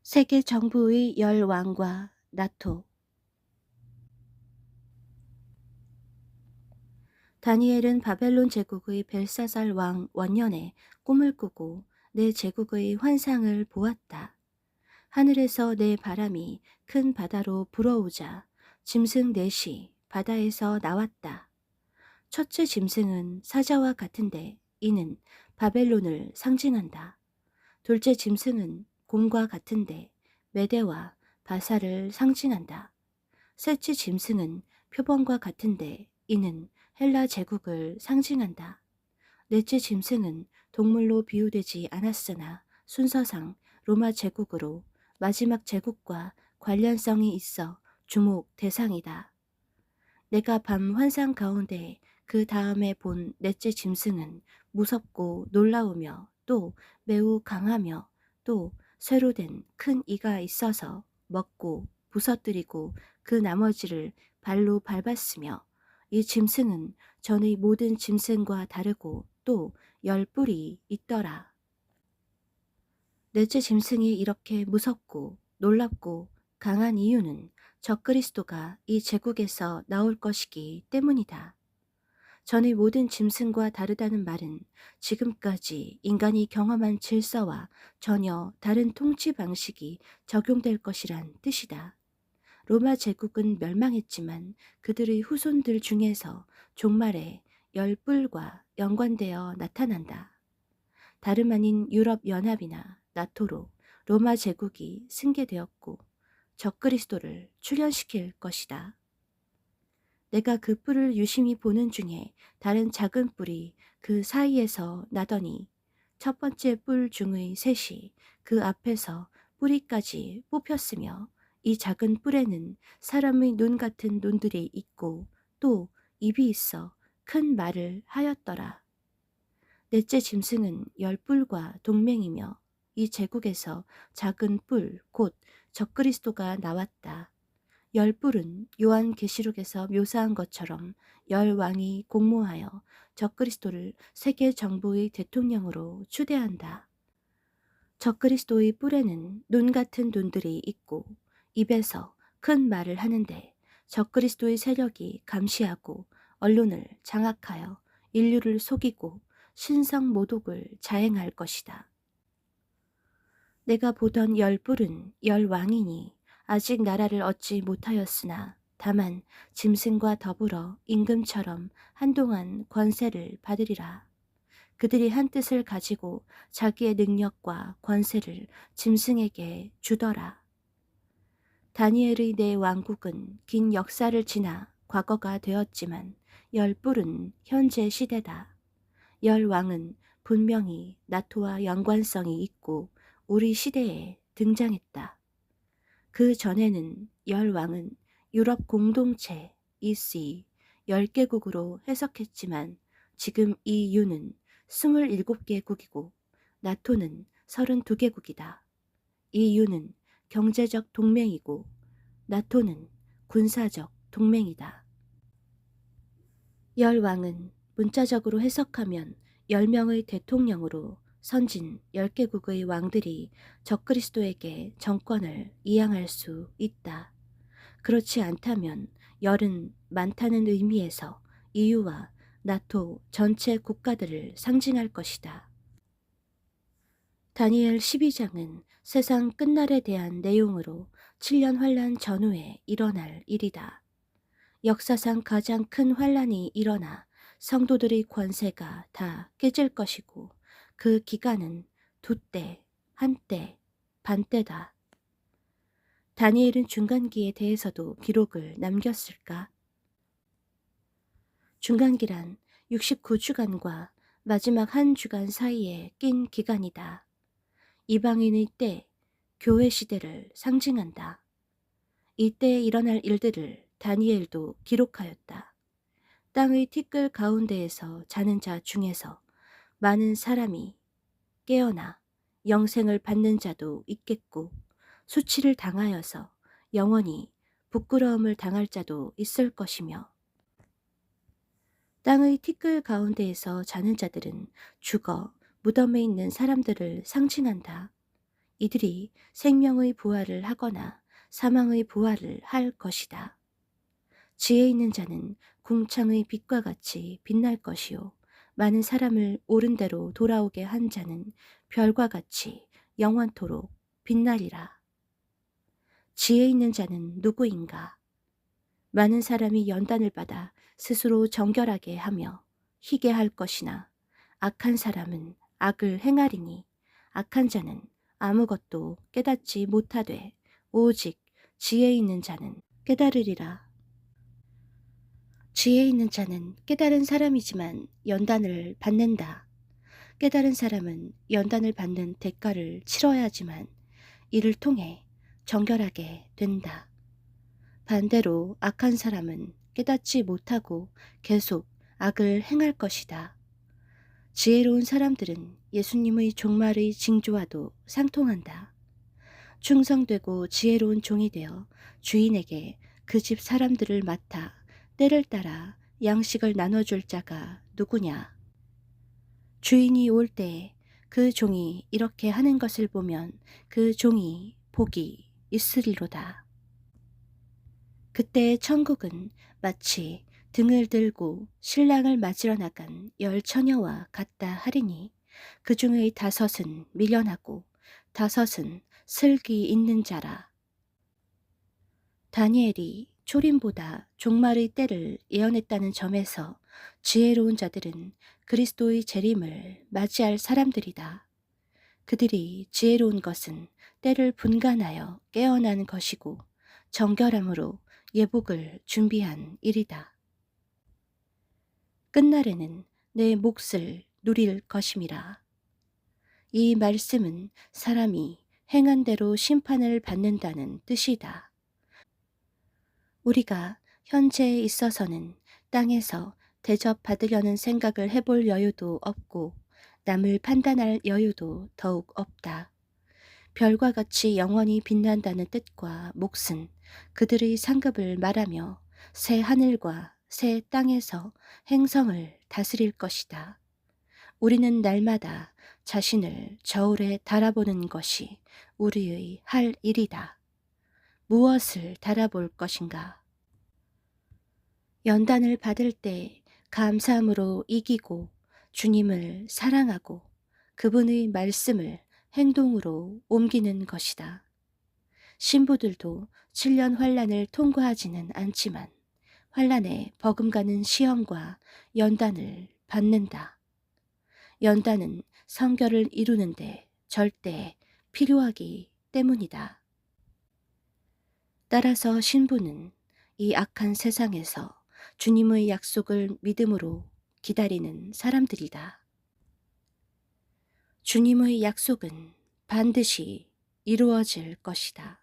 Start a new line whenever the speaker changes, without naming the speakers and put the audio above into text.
세계 정부의 열 왕과 나토. 다니엘은 바벨론 제국의 벨사살 왕 원년에 꿈을 꾸고 내 제국의 환상을 보았다. 하늘에서 내 바람이 큰 바다로 불어오자 짐승 넷이 바다에서 나왔다. 첫째 짐승은 사자와 같은데 이는 바벨론을 상징한다. 둘째 짐승은 곰과 같은데 메대와 바사를 상징한다. 셋째 짐승은 표범과 같은데 이는 헬라 제국을 상징한다. 넷째 짐승은 동물로 비유되지 않았으나 순서상 로마 제국으로 마지막 제국과 관련성이 있어 주목 대상이다. 내가 밤 환상 가운데 그 다음에 본 넷째 짐승은 무섭고 놀라우며 또 매우 강하며 또 쇠로 된 큰 이가 있어서 먹고 부서뜨리고 그 나머지를 발로 밟았으며 이 짐승은 전의 모든 짐승과 다르고 또 10뿔이 있더라. 넷째 짐승이 이렇게 무섭고 놀랍고 강한 이유는 적그리스도가 이 제국에서 나올 것이기 때문이다. 전의 모든 짐승과 다르다는 말은 지금까지 인간이 경험한 질서와 전혀 다른 통치 방식이 적용될 것이란 뜻이다. 로마 제국은 멸망했지만 그들의 후손들 중에서 종말에 열뿔과 연관되어 나타난다. 다름 아닌 유럽연합이나 나토로 로마 제국이 승계되었고 적그리스도를 출현시킬 것이다. 내가 그 뿔을 유심히 보는 중에 다른 작은 뿔이 그 사이에서 나더니 첫 번째 뿔 중의 셋이 그 앞에서 뿌리까지 뽑혔으며 이 작은 뿔에는 사람의 눈 같은 눈들이 있고 또 입이 있어 큰 말을 하였더라. 넷째 짐승은 10뿔과 동맹이며 이 제국에서 작은 뿔 곧 적그리스도가 나왔다. 10뿔은 요한계시록에서 묘사한 것처럼 10왕이 공모하여 적그리스도를 세계 정부의 대통령으로 추대한다. 적그리스도의 뿔에는 눈 같은 눈들이 있고 입에서 큰 말을 하는데 적그리스도의 세력이 감시하고 언론을 장악하여 인류를 속이고 신성 모독을 자행할 것이다. 내가 보던 10뿔은 10왕이니 아직 나라를 얻지 못하였으나 다만 짐승과 더불어 임금처럼 한동안 권세를 받으리라. 그들이 한 뜻을 가지고 자기의 능력과 권세를 짐승에게 주더라. 다니엘의 내 왕국은 긴 역사를 지나 과거가 되었지만 10뿔은 현재 시대다. 10왕은 분명히 나토와 연관성이 있고 우리 시대에 등장했다. 그 전에는 10왕은 유럽 공동체 EC 10개국으로 해석했지만 지금 EU는 27개국이고 나토는 32개국이다. EU는 경제적 동맹이고 나토는 군사적 동맹이다. 10왕은 문자적으로 해석하면 10명의 대통령으로 선진 10개국의 왕들이 적그리스도에게 정권을 이양할 수 있다. 그렇지 않다면 열은 많다는 의미에서 EU와 나토 전체 국가들을 상징할 것이다. 다니엘 12장은 세상 끝날에 대한 내용으로 7년 환란 전후에 일어날 일이다. 역사상 가장 큰 환란이 일어나 성도들의 권세가 다 깨질 것이고 그 기간은 두때, 한때, 반때다. 다니엘은 중간기에 대해서도 기록을 남겼을까? 중간기란 69주간과 마지막 한 주간 사이에 낀 기간이다. 이방인의 때, 교회 시대를 상징한다. 이때에 일어날 일들을 다니엘도 기록하였다. 땅의 티끌 가운데에서 자는 자 중에서 많은 사람이 깨어나 영생을 받는 자도 있겠고 수치를 당하여서 영원히 부끄러움을 당할 자도 있을 것이며 땅의 티끌 가운데에서 자는 자들은 죽어 무덤에 있는 사람들을 상징한다. 이들이 생명의 부활을 하거나 사망의 부활을 할 것이다. 지혜 있는 자는 궁창의 빛과 같이 빛날 것이요 많은 사람을 옳은 대로 돌아오게 한 자는 별과 같이 영원토록 빛나리라. 지혜 있는 자는 누구인가? 많은 사람이 연단을 받아 스스로 정결하게 하며 희게 할 것이나 악한 사람은 악을 행하리니 악한 자는 아무것도 깨닫지 못하되 오직 지혜 있는 자는 깨달으리라. 지혜 있는 자는 깨달은 사람이지만 연단을 받는다. 깨달은 사람은 연단을 받는 대가를 치러야 하지만 이를 통해 정결하게 된다. 반대로 악한 사람은 깨닫지 못하고 계속 악을 행할 것이다. 지혜로운 사람들은 예수님의 종말의 징조와도 상통한다. 충성되고 지혜로운 종이 되어 주인에게 그 집 사람들을 맡아 때를 따라 양식을 나눠줄 자가 누구냐? 주인이 올 때 그 종이 이렇게 하는 것을 보면 그 종이 복이 있으리로다. 그때 천국은 마치 등을 들고 신랑을 맞으러 나간 10처녀와 같다 하리니 그 중의 5은 미련하고 5은 슬기 있는 자라. 다니엘이 초림보다 종말의 때를 예언했다는 점에서 지혜로운 자들은 그리스도의 재림을 맞이할 사람들이다. 그들이 지혜로운 것은 때를 분간하여 깨어난 것이고 정결함으로 예복을 준비한 일이다. 끝날에는 내 몫을 누릴 것임이라. 이 말씀은 사람이 행한 대로 심판을 받는다는 뜻이다. 우리가 현재에 있어서는 땅에서 대접받으려는 생각을 해볼 여유도 없고 남을 판단할 여유도 더욱 없다. 별과 같이 영원히 빛난다는 뜻과 몫은 그들의 상급을 말하며 새 하늘과 새 땅에서 행성을 다스릴 것이다. 우리는 날마다 자신을 저울에 달아보는 것이 우리의 할 일이다. 무엇을 달아볼 것인가? 연단을 받을 때 감사함으로 이기고 주님을 사랑하고 그분의 말씀을 행동으로 옮기는 것이다. 신부들도 7년 환란을 통과하지는 않지만 환란에 버금가는 시험과 연단을 받는다. 연단은 성결을 이루는데 절대 필요하기 때문이다. 따라서 신부는 이 악한 세상에서 주님의 약속을 믿음으로 기다리는 사람들이다. 주님의 약속은 반드시 이루어질 것이다.